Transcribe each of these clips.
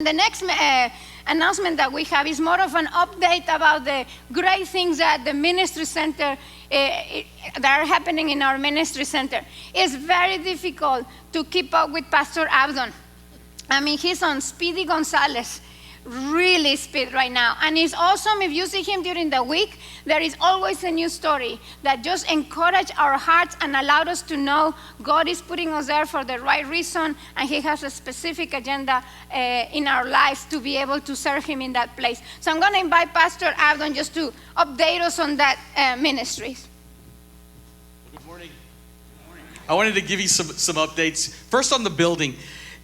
the next announcement that we have is more of an update about the great things that the ministry center, that are happening in our ministry center. It's very difficult to keep up with Pastor Abdon. I mean, he's on Speedy Gonzalez, really speed right now. And it's awesome if you see him during the week. There is always a new story that just encourage our hearts and allowed us to know God is putting us there for the right reason, and he has a specific agenda in our lives to be able to serve him in that place. So I'm going to invite Pastor Abdon just to update us on that ministry. Good morning. Good morning. I wanted to give you some updates. First on the building.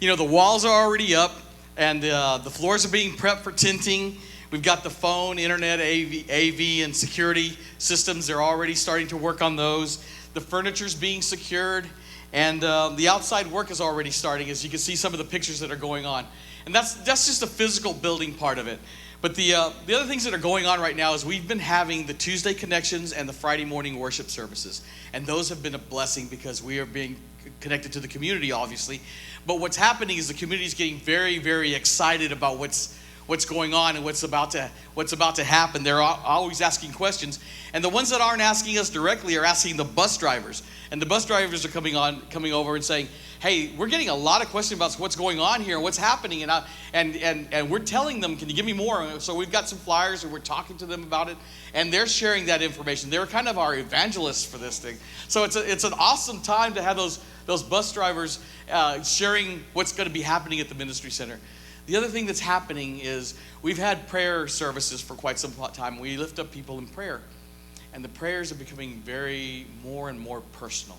You know, the walls are already up, and the floors are being prepped for tinting. We've got the phone, internet, AV, and security systems. They're already starting to work on those. The furniture's being secured, and the outside work is already starting, as you can see some of the pictures that are going on. And that's just the physical building part of it. But the other things that are going on right now is we've been having the Tuesday connections and the Friday morning worship services. And those have been a blessing because we are being connected to the community, obviously. But what's happening is the community is getting very, very excited about what's going on and what's about to happen. They're always asking questions, and the ones that aren't asking us directly are asking the bus drivers. And the bus drivers are coming over and saying, "Hey, we're getting a lot of questions about what's going on here and what's happening," and we're telling them, "Can you give me more?" So we've got some flyers and we're talking to them about it, and they're sharing that information. They're kind of our evangelists for this thing. So it's an awesome time to have those bus drivers sharing what's going to be happening at the ministry center. The other thing that's happening is we've had prayer services for quite some time. We lift up people in prayer, and the prayers are becoming more and more personal.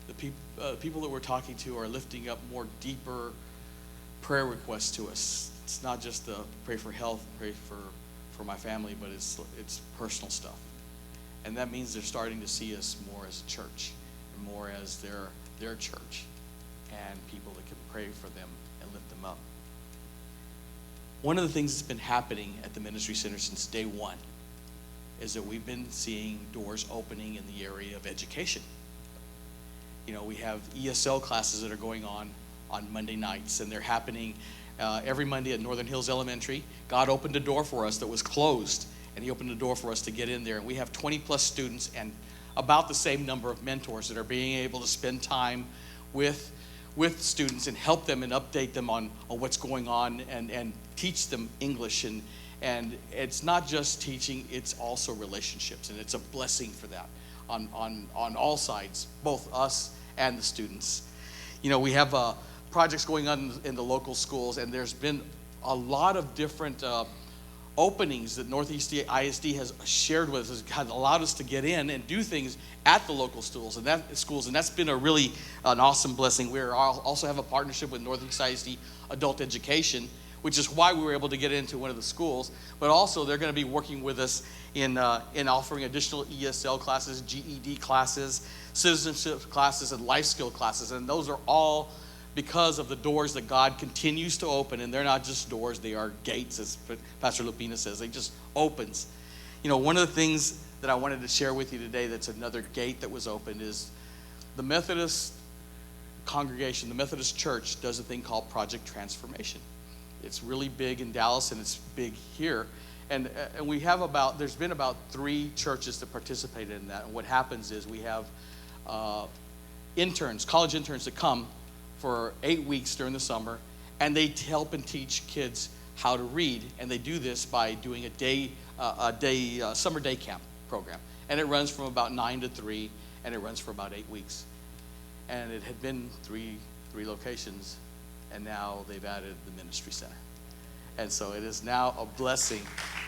The people that we're talking to are lifting up more deeper prayer requests to us. It's not just pray for health, pray for my family, but it's personal stuff. And that means they're starting to see us more as a church, and more as their church, and people that can pray for them and lift them up. One of the things that's been happening at the ministry center since day one is that we've been seeing doors opening in the area of education. You know, we have ESL classes that are going on Monday nights, and they're happening every Monday at Northern Hills Elementary. God opened a door for us that was closed, and he opened a door for us to get in there. And we have 20 plus students and about the same number of mentors that are being able to spend time with students and help them and update them on what's going on and teach them English. And it's not just teaching, it's also relationships, and it's a blessing for that on all sides, both us and the students. You know, we have projects going on in the local schools, and there's been a lot of different openings that Northeast ISD has shared with us, has allowed us to get in and do things at the local schools, and that's been an awesome blessing. We also have a partnership with Northeast ISD Adult Education, which is why we were able to get into one of the schools. But also they're going to be working with us in offering additional ESL classes, GED classes, citizenship classes, and life skill classes, and those are all because of the doors that God continues to open. And they're not just doors, they are gates, as Pastor Lupina says. They just opens. You know, one of the things that I wanted to share with you today that's another gate that was opened is the Methodist congregation, the Methodist Church, does a thing called Project Transformation. It's really big in Dallas, and it's big here. And there's been about 3 churches that participated in that. And what happens is we have college interns that come for 8 weeks during the summer, and they help and teach kids how to read. And they do this by doing a summer day camp program. And it runs from about 9 to 3, and it runs for about 8 weeks. And it had been three locations, and now they've added the ministry center. And so it is now a blessing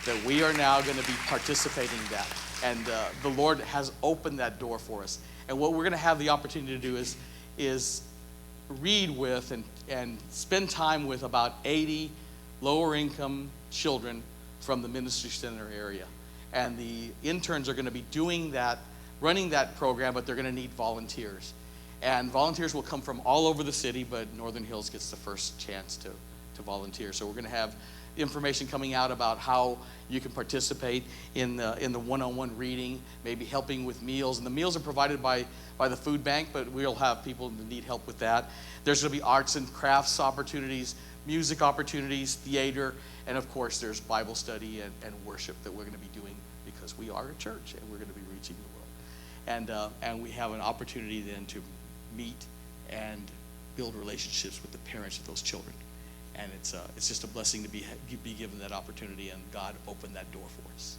that we are now going to be participating in that. And the Lord has opened that door for us. And what we're going to have the opportunity to do is read with and spend time with about 80 lower income children from the ministry center area. And the interns are going to be doing that, running that program, but they're going to need volunteers. And volunteers will come from all over the city, but Northern Hills gets the first chance to volunteer. So we're going to have information coming out about how you can participate in the one-on-one reading, maybe helping with meals. And the meals are provided by the food bank, but we'll have people that need help with that. There's going to be arts and crafts opportunities. music opportunities, theater, and of course there's Bible study and worship that we're going to be doing because we are a church and we're going to be reaching the world. And we have an opportunity then to meet and build relationships with the parents of those children. And it's just a blessing to be given that opportunity, and God opened that door for us.